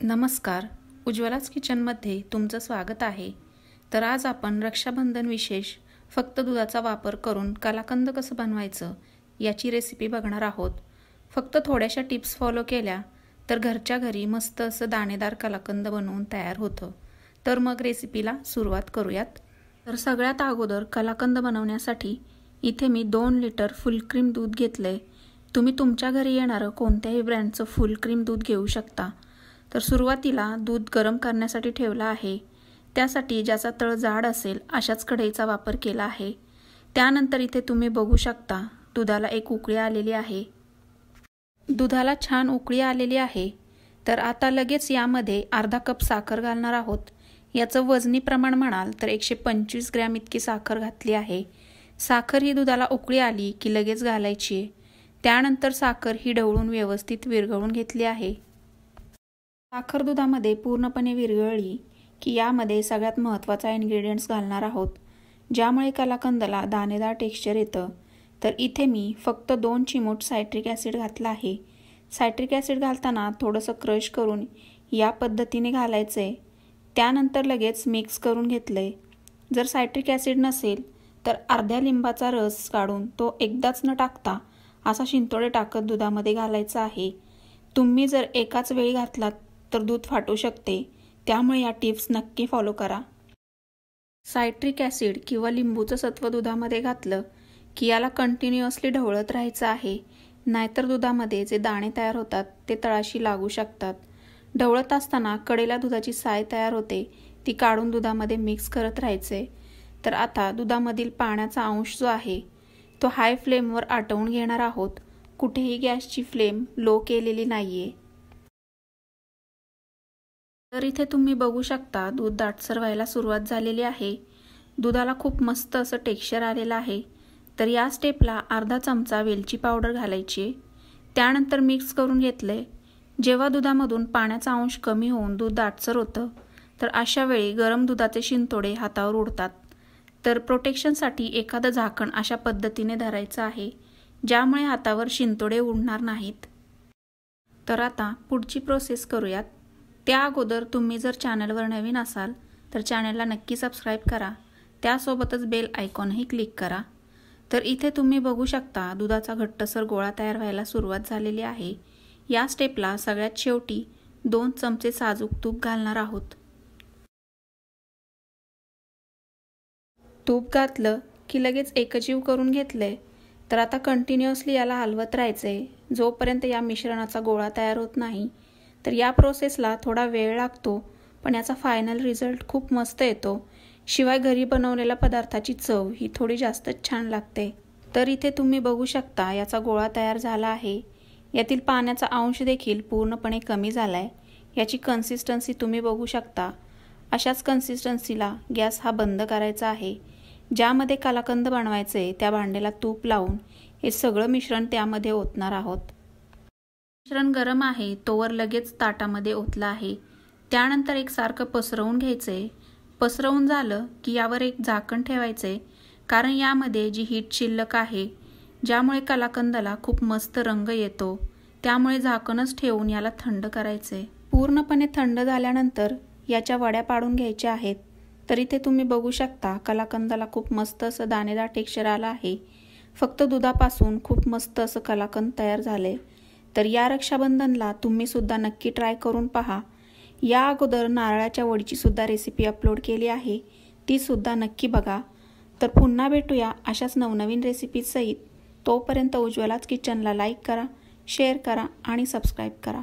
नमस्कार, उज्ज्वलाच किचनमध्ये तुमचं स्वागत आहे। तर आज आपण रक्षाबंधन विशेष फक्त दुधाचा वापर करून कलाकंद कसं बनवायचं याची रेसिपी बघणार आहोत। फक्त थोड्याशा टिप्स फॉलो केल्या तर घरच्या घरी मस्त असं दाणेदार कलाकंद बनवून तयार होतं। तर मग रेसिपीला सुरुवात करूयात। तर सगळ्यात अगोदर कलाकंद बनवण्यासाठी इथे मी 2 लिटर फुल क्रीम दूध घेतले। तुम्ही तुमच्या घरी येणारं कोणत्याही ब्रँडचं फुल क्रीम दूध घेऊ शकता। तर सुरुवातीला दूध गरम करण्यासाठी ठेवला आहे। त्यासाठी ज्याचा तळ जाड असेल अशाच कढईचा वापर केला आहे। त्यानंतर इथे तुम्ही बघू शकता दुधाला एक उकळी आलेली आहे। दुधाला छान उकळी आलेली आहे। तर आता लगेच यामध्ये अर्धा कप साखर घालणार आहोत। याचं वजनी प्रमाण म्हणाल तर 125 ग्रॅम इतकी साखर घातली आहे। साखर ही दुधाला उकळी आली की लगेच घालायची आहे। त्यानंतर साखर ही ढवळून व्यवस्थित विरघळून घेतली आहे। साखर दुधामध्ये पूर्णपणे विरघळली की यामध्ये सगळ्यात महत्त्वाचा इन्ग्रेडियंट्स घालणार आहोत, ज्यामुळे कलाकंदला दाणेदार टेक्स्चर येतं। तर इथे मी फक्त 2 चिमूट सायट्रिक ॲसिड घातला आहे। सायट्रिक ॲसिड घालताना थोडंसं क्रश करून या पद्धतीने घालायचे। त्यानंतर लगेच मिक्स करून घेतले। जर सायट्रिक ॲसिड नसेल तर अर्ध्या लिंबाचा रस काढून तो एकदाच न टाकता असा शिंतोडे टाकत दुधामध्ये घालायचा आहे। तुम्ही जर एकाच वेळी घातलात तर दूध फाटू शकते, त्यामुळे या टिप्स नक्की फॉलो करा। सायट्रिक ॲसिड किंवा लिंबूचं सत्व दुधामध्ये घातलं की याला कंटिन्युअसली ढवळत राहायचं आहे, नाहीतर दुधामध्ये जे दाणे तयार होतात ते तळाशी लागू शकतात। ढवळत असताना कडेला दुधाची साय तयार होते, ती काढून दुधामध्ये मिक्स करत राहायचे। तर आता दुधामधील पाण्याचा अंश जो आहे तो हाय फ्लेमवर आटवून घेणार आहोत। कुठेही गॅसची फ्लेम लो केलेली नाहीये। तर इथे तुम्ही बघू शकता दूध दाटसर व्हायला सुरुवात झालेली आहे। दुधाला खूप मस्त असं टेक्स्चर आलेलं आहे। तर या स्टेपला अर्धा चमचा वेलची पावडर घालायची। त्यानंतर मिक्स करून घेतले। जेव्हा दुधामधून पाण्याचा अंश कमी होऊन दूध दाटसर होतं तर अशा वेळी गरम दुधाचे शिंतोडे हातावर उडतात। तर प्रोटेक्शनसाठी एखादं झाकण अशा पद्धतीने धरायचं आहे, ज्यामुळे हातावर शिंतोडे उडणार नाहीत। तर आता पुढची प्रोसेस करूयात। त्या अगोदर तुम्ही जर चॅनलवर नवीन असाल तर चॅनलला नक्की सबस्क्राईब करा। त्यासोबतच बेल आयकॉनही क्लिक करा। तर इथे तुम्ही बघू शकता दुधाचा घट्टसर गोळा तयार व्हायला सुरुवात झालेली आहे। या स्टेपला सगळ्यात शेवटी 2 चमचे साजूक तूप घालणार आहोत। तूप घातलं की लगेच एकजीव करून घेतले। तर आता कंटिन्युअसली याला हलवत राहायचे जोपर्यंत या मिश्रणाचा गोळा तयार होत नाही। तर या प्रोसेसला थोडा वेळ लागतो, पण याचा फायनल रिझल्ट खूप मस्त येतो। शिवाय घरी बनवलेल्या पदार्थाची चव ही थोडी जास्तच छान लागते। तर इथे तुम्ही बघू शकता याचा गोळा तयार झाला आहे। यातील पाण्याचा अंश देखील पूर्णपणे कमी झालाय। याची कन्सिस्टन्सी तुम्ही बघू शकता। अशाच कन्सिस्टन्सीला गॅस हा बंद करायचा आहे। ज्यामध्ये कलाकंद बनवायचे त्या भांड्याला तूप लावून हे सगळं मिश्रण त्यामध्ये ओतणार आहोत। मिश्रण गरम आहे तोवर लगेच ताटामध्ये ओतलं आहे। त्यानंतर एकसारखं पसरवून घ्यायचे। पसरवून झालं की यावर एक झाकण ठेवायचे, कारण यामध्ये जी हीट शिल्लक आहे ज्यामुळे कलाकंदाला खूप मस्त रंग येतो। त्यामुळे झाकणच ठेवून याला थंड करायचे। पूर्णपणे थंड झाल्यानंतर याच्या वड्या पाडून घ्यायच्या आहेत। तर इथे तुम्ही बघू शकता कलाकंदाला खूप मस्त असं दाणेदार टेक्स्चर आलं आहे। फक्त दुधापासून खूप मस्त असं कलाकंद तयार झाले। तर या रक्षाबंधनला तुम्ही सुद्धा नक्की ट्राय करून पहा। या अगोदर नारळाच्या वडीची सुद्धा रेसिपी अपलोड केली आहे, ती सुद्धा नक्की बघा। तर पुन्हा भेटूया अशाच नवनवीन रेसिपी सहित। तोपर्यंत उज्ज्वलाच किचनला लाईक करा, शेअर करा आणि सबस्क्राईब करा।